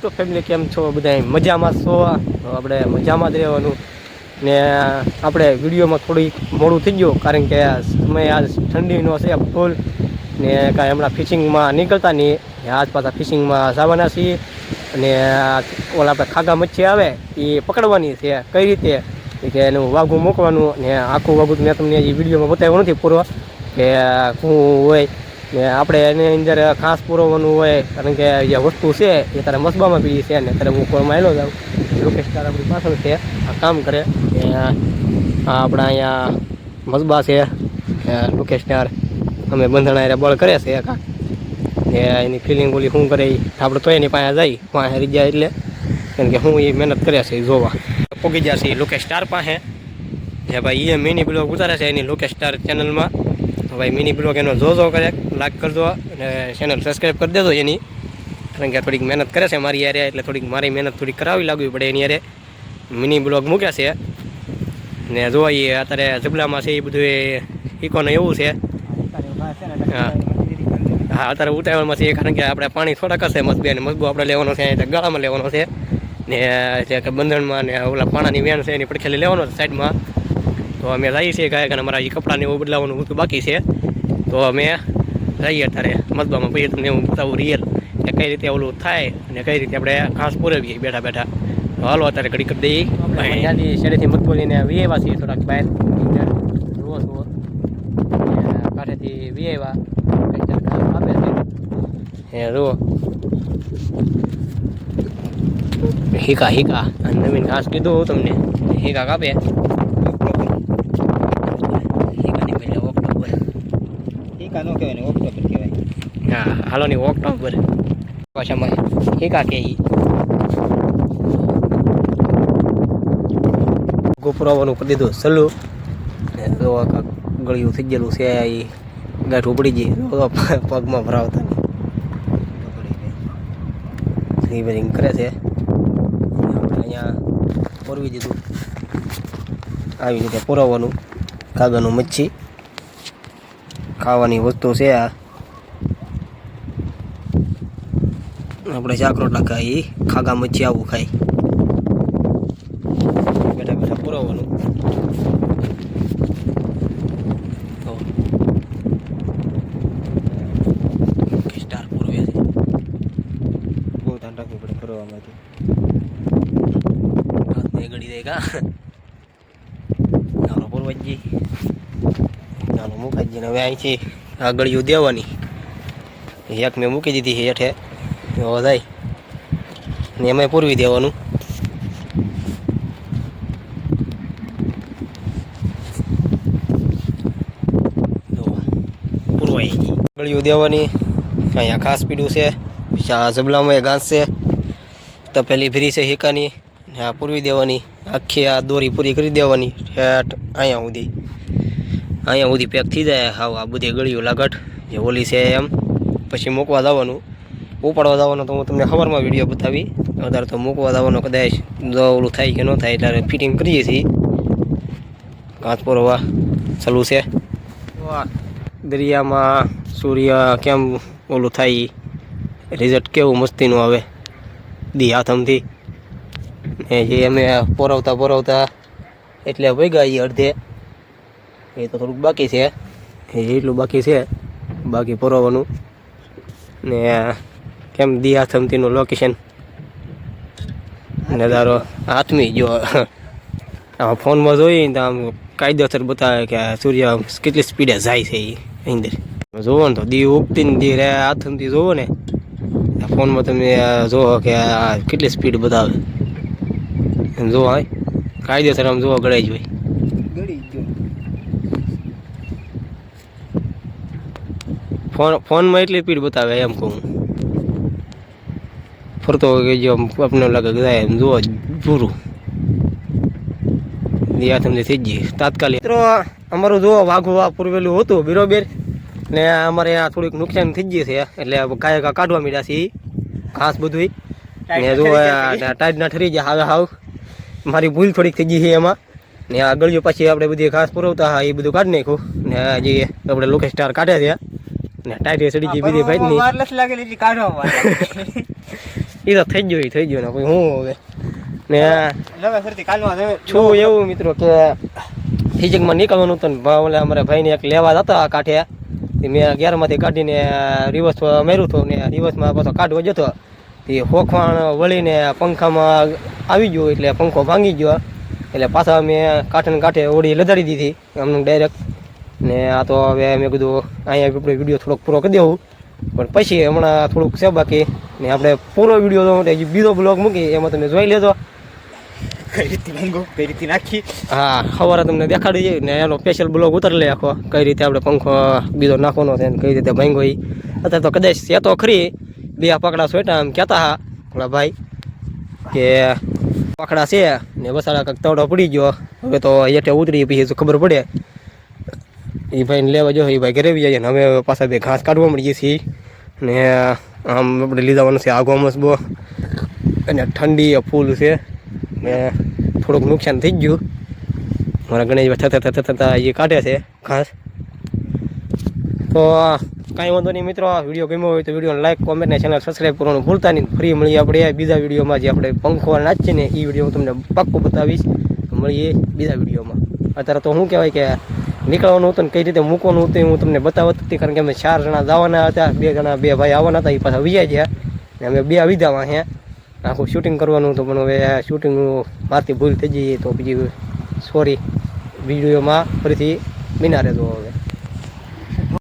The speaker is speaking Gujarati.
તો ફેમિલી કેમ છો બધા મજામાં છો? આપણે મજામાં જ રહેવાનું ને આપણે વિડીયોમાં થોડી મોડું થઈ ગયું કારણ કે સમય આજ ઠંડીનો છે ફૂલ ને કાંઈ હમણાં ફિશિંગમાં નીકળતા નહીં. આજ પાછા ફિશિંગમાં જવાના છીએ અને ઓલા આપણે ખાગા મચ્છી આવે એ પકડવાની છે. કઈ રીતે કે એનું વાઘું મૂકવાનું ને આખું વાઘું મેં તમને એ વિડીયોમાં બતાવ્યું નથી પૂરો કે શું હોય ને આપણે એની અંદર ઘાસ પૂરવવાનું હોય કારણ કે જે વસ્તુ છે એ તારે મસબામાં પીડી છે ને ત્યારે હું કોળમાં આવેલો જાઉં. લોકેશ તાર આપણી પાછળ છે, આ કામ કરે. આપણા અહીંયા મસબા છે લોકેશ તાર અમે બંધણા બળ કરે છે કાંક ને એની ફિલિંગ ઓલી શું કરે આપણે તો એની પાસે જઈ પાસે રહી જાય એટલે કેમ કે હું એ મહેનત કરે છે એ જોવા પોગી જશે લોકેશ સ્ટાર પાસે. જે ભાઈ એ મિની બ્લોગ ઉતારે છે એની લોકેશ સ્ટાર ચેનલમાં. તો ભાઈ મિની બ્લોગ એનો જોજો કરે, લાઈક કરજો અને ચેનલ સબસ્ક્રાઈબ કરી દેજો એની કારણ કે થોડીક મહેનત કરે છે મારી યારે એટલે થોડીક મારી મહેનત થોડીક કરાવી લાગવી પડે એની યારે. મિની બ્લોગ મૂક્યા છે ને જોઈએ અત્યારે જબલામાં છે એ બધું ઇકોને એવું છે. હા અત્યારે ઉતાવળમાં છે કારણ કે આપણે પાણી થોડાક હશે મસબે અને મસબો આપણે લેવાનો છે એટલે ગળામાં લેવાનો છે ને જે કે બંધણમાં ને ઓલા પાણાની વેણ છે એની પડખેલી લેવાનો છે સાઈડમાં. તો અમે જઈએ છીએ ગાયક અને અમારા એ કપડાને એવું બદલાવાનું બધું બાકી છે તો અમે જઈએ અત્યારે મસબામાં પછી તમને હું બતાવું રિયલ કે કઈ રીતે ઓલું થાય અને કઈ રીતે આપણે ઘાસ પૂરવીએ બેઠા બેઠા. હાલો અત્યારે ઘડી કરી દઈએ. ત્યાંથી શેરીથી મગબોલીને વીએવા છીએ થોડાક બહાર જુઓ જુઓ કાંઠેથી વીએવા આપે છે એ જુઓ હીકા હીકા નવીન ઘાસ કીધું તમને હીકા કાપે. હીકાની પહેલે ઓક્ટોબર હીકા ન કહેવાય ને ઓક્ટોબર કહેવાય. હા હાલો ની ઓક્ટોબર ભાષામાં હીકા કે ગોપરાવાનું કરી દીધું સલું તો ગળિયું થઈ ગયેલું છે એ ગાંઠ ઉપડી ગઈ પગમાં ભરાવતા રિપેરિંગ કરે છે. આપણે અહીંયા પૂરવી દીધું આવી રીતે પુરાવવાનું કાગળનું મચ્છી ખાવાની વસ્તુ છે. આ આપણે શાક રોટલા ખાઈ ખાગા મચ્છી આવું ખાઈ બેઠા બેઠા પુરાવવાનું. સ્ટાર પૂરવે છે બહુ ધ્યાન રાખવું પડે પુરવામાંથી હાથને ગળી દે કા નાનો પૂર્વજી નાનો મુખાજીને હવે અહીંથી આ ગળીઓ દેવાની એક મેં મૂકી દીધી હેઠે એવો થાય ને એમાં પૂરવી દેવાનું. ગળીઓ દેવાની અહીંયા ઘાસ પીડું છે જબલામાં ઘાસ છે તો પેલી ફ્રી છે હીકાની આ પૂરવી દેવાની આખી આ દોરી પૂરી કરી દેવાની અહીંયા સુધી પેક થઈ જાય. હાવ આ બધી ગળીઓ લાગટ જે ઓલી છે એમ પછી મૂકવા જવાનું ઉપાડવા જવાનું તો હું તમને ખબરમાં વિડીયો બતાવી વધારે તો મૂકવા જવાનો કદાચ જો ઓલું થાય કે ન થાય એટલે ફિટિંગ કરીએ છીએ. ઘાસ પૂરવા ચાલુ છે. દરિયામાં સૂર્ય કેમ ઓલું થાય રિઝલ્ટ કેવું મસ્તીનું આવે દી હાથમથી ને જે અમે પોરવતા એટલે વૈગા એ અડધે એ તો થોડુંક બાકી છે એટલું બાકી છે બાકી પોરવવાનું ને કેમ દી હાથમથીનું લોકેશન ને તારો હાથમી જો આમાં ફોનમાં જોઈએ ને આમ કાયદેસર બતાવે કે સૂર્ય કેટલી સ્પીડે જાય છે એ અંદર જોવો ને તો દી ઉગતી ને દી હાથમથી જોવો ને ફોનમાં તમે જોવો કે આ કેટલી સ્પીડ બતાવે જોવો હોય કાયદેસર આમ જોવો ગળાઈ જ હોય ફોનમાં એટલી સ્પીડ બતાવે એમ કહું ફરતો કે જો આપણે લાગે જાય એમ જોવો પૂરું હાથમથી થઈ ગઈ તાત્કાલિક. મિત્રો અમારું જોવો વાઘું આ પૂરવેલું હતું બરોબર ને અમારે આ થોડીક નુકસાન થઈ ગઈ છે એટલે ગાય કાઢવા માંડ્યા છે ઘાસ બધું ને જો ટાઈટ ના ઠરી જાય હવે હાવ મારી ભૂલ થોડીક થઈ ગઈ છે એમાં ને આ ગળીઓ પાછી આપણે બધી ઘાસ પુરવતા હા એ બધું કાઢી નાખ્યું ને જે આપણે લોકેશ સ્ટાર કાઢે છે ને ટાઈટ સડી ગઈ બીજી ભાઈ ની એ તો થઈ ગયો ને કોઈ હું હવે ને છું એવું મિત્રો કે ફિઝિકમાં નીકળવાનું હતું ને ઓલા અમારા ભાઈને એક લેવા જતા કાંઠે મેં ગેરમાંથી કાઢીને રિવર્સ માર્યું હતું ને રિવર્સમાં પાછો કાઢવો જતો એ હોખવાણ વળીને પંખામાં આવી ગયો એટલે પંખો ભાંગી ગયો એટલે પાછા મેં કાંઠે ઓળી લદાડી દીધી અમને ડાયરેક્ટ ને આ તો હવે મેં કીધું અહીંયા આપણે વિડીયો થોડોક પૂરો કરી દેવું પણ પછી હમણાં થોડુંક છે બાકી ને આપણે પૂરો વિડીયો બીજો બ્લોગ મૂકી એમાં તમે જોઈ લેજો કઈ રીતે નાખી હા સવારે તમને દેખાડી જાય ને એનો સ્પેશિયલ બ્લોગ ઉતર લે આખો કઈ રીતે આપણે પંખો બીજો નાખવાનો છે ને કઈ રીતે ભાંગો એ અત્યારે તો કદાચ છે તો ખરી બે પકડા સોટા આમ કહેતા હા ઓલા ભાઈ કે પકડા છે ને વસાડા કંઈક તવડો પડી ગયો હવે તો હેઠે ઉતરી પછી ખબર પડે એ ભાઈને લેવા જો એ ભાઈ ઘરે આવી જાય ને હવે પાછા બે ઘાસ કાઢવા મળીએ છીએ ને આમ આપણે લીધાવાનું છે આગો મસબો અને ઠંડી ફૂલ છે ને થોડુંક નુકસાન થઈ ગયું મારા ગણેશભાઈ થતા એ કાઢે છે ઘાસ તો કાંઈ વાંધો નહીં મિત્રો વિડીયો ગમ્યો હોય તો વિડીયો લાઈક કોમેન્ટ ને ચેનલ સબસ્ક્રાઈબ કરવાનું ભૂલતા નહીં ફ્રી મળીએ આપણે બીજા વિડીયોમાં જે આપણે પંખો નાચીએ ને એ વિડીયો હું તમને પાક્કું બતાવીશ મળીએ બીજા વિડીયોમાં અત્યારે તો શું કહેવાય કે નીકળવાનું હતું ને કઈ રીતે મૂકવાનું હતું હું તમને બતાવતી હતી કારણ કે અમે 4 જણા જવાના હતા 2 જણા 2 ભાઈ આવવાના હતા એ પાછા વિયા ગયા ને અમે 2 વિધામાં હે આખું શૂટિંગ કરવાનું હતું પણ હવે શૂટિંગ મારથી ભૂલ થઈ જઈએ તો બીજી સોરી વિડીયોમાં ફરીથી બિના રહેજો હવે